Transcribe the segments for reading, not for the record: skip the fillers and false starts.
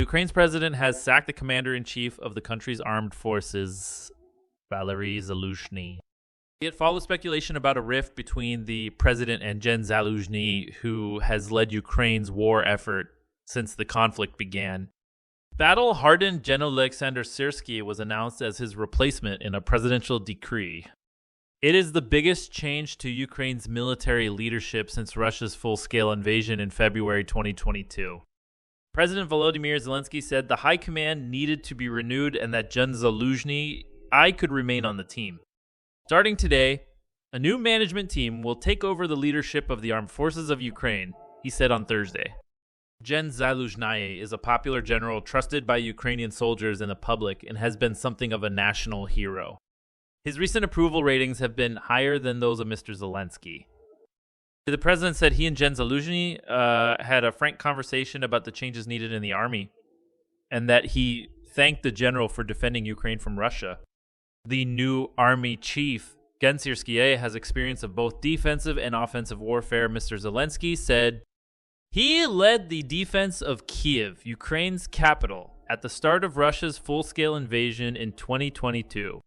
Ukraine's president has sacked the commander-in-chief of the country's armed forces, Valerii Zaluzhnyi. It follows speculation about a rift between the president and Gen Zaluzhnyi, who has led Ukraine's war effort since the conflict began. Battle-hardened Gen Oleksandr Syrskyi was announced as his replacement in a presidential decree. It is the biggest change to Ukraine's military leadership since Russia's full-scale invasion in February 2022. President Volodymyr Zelensky said the high command needed to be renewed and that Gen Zaluzhnyi could remain on the team. Starting today, a new management team will take over the leadership of the armed forces of Ukraine, he said on Thursday. Gen Zaluzhnyi is a popular general trusted by Ukrainian soldiers and the public and has been something of a national hero. His recent approval ratings have been higher than those of Mr. Zelensky. The president said he and Gen Zaluzhnyi had a frank conversation about the changes needed in the army, and that he thanked the general for defending Ukraine from Russia. The new army chief, Gen Syrskyi, has experience of both defensive and offensive warfare. Mr. Zelensky said he led the defense of Kiev, Ukraine's capital, at the start of Russia's full-scale invasion in 2022.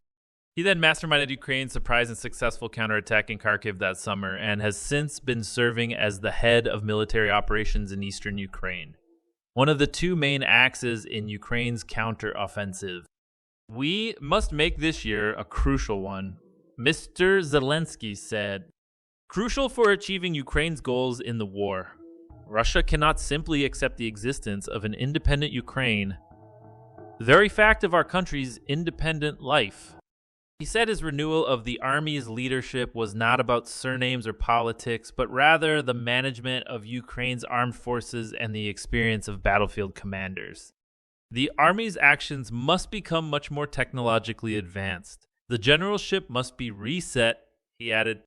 He then masterminded Ukraine's surprise and successful counterattack in Kharkiv that summer and has since been serving as the head of military operations in eastern Ukraine, one of the two main axes in Ukraine's counteroffensive. We must make this year a crucial one, Mr. Zelensky said. Crucial for achieving Ukraine's goals in the war. Russia cannot simply accept the existence of an independent Ukraine, the very fact of our country's independent life. He said his renewal of the army's leadership was not about surnames or politics, but rather the management of Ukraine's armed forces and the experience of battlefield commanders. The army's actions must become much more technologically advanced. The generalship must be reset, he added.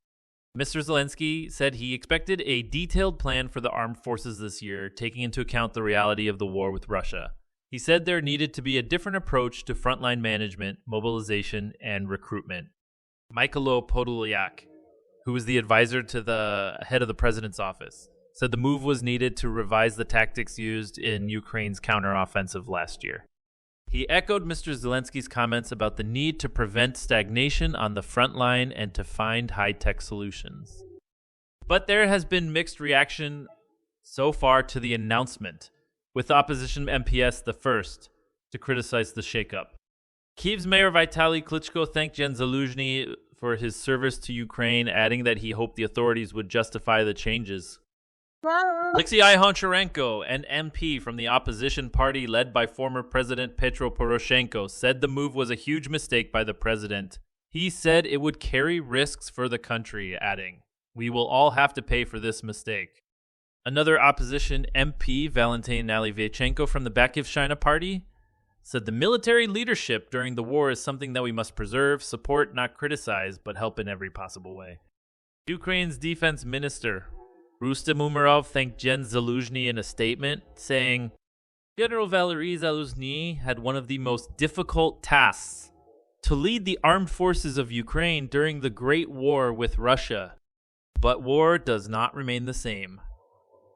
Mr. Zelensky said he expected a detailed plan for the armed forces this year, taking into account the reality of the war with Russia. He said there needed to be a different approach to frontline management, mobilization, and recruitment. Mykola Podolyak, who was the advisor to the head of the president's office, said the move was needed to revise the tactics used in Ukraine's counteroffensive last year. He echoed Mr. Zelensky's comments about the need to prevent stagnation on the front line and to find high-tech solutions. But there has been mixed reaction so far to the announcement, with opposition MPS the first to criticize the shakeup. Kyiv's Mayor Vitaly Klitschko thanked Gen Zaluzhnyi for his service to Ukraine, adding that he hoped the authorities would justify the changes. Alexei Honcharенko, an MP from the opposition party led by former President Petro Poroshenko, said the move was a huge mistake by the president. He said it would carry risks for the country, adding, "We will all have to pay for this mistake." Another opposition MP, Valentin Nalyvaichenko from the Batькivщина party, said the military leadership during the war is something that we must preserve, support, not criticize, but help in every possible way. Ukraine's defense minister, Rustem Umerov, thanked Gen Zaluzhnyi in a statement, saying, General Valerii Zaluzhnyi had one of the most difficult tasks, to lead the armed forces of Ukraine during the Great War with Russia. But war does not remain the same.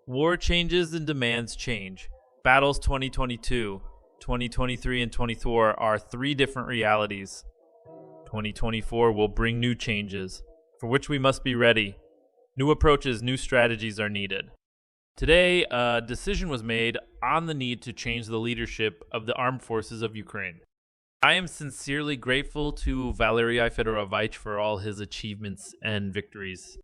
War changes and demands change. Battles 2022, 2023, and 2024 are three different realities. 2024 will bring new changes, for which we must be ready. New approaches, new strategies are needed. Today, a decision was made on the need to change the leadership of the armed forces of Ukraine. I am sincerely grateful to Valerii Fedorovich for all his achievements and victories.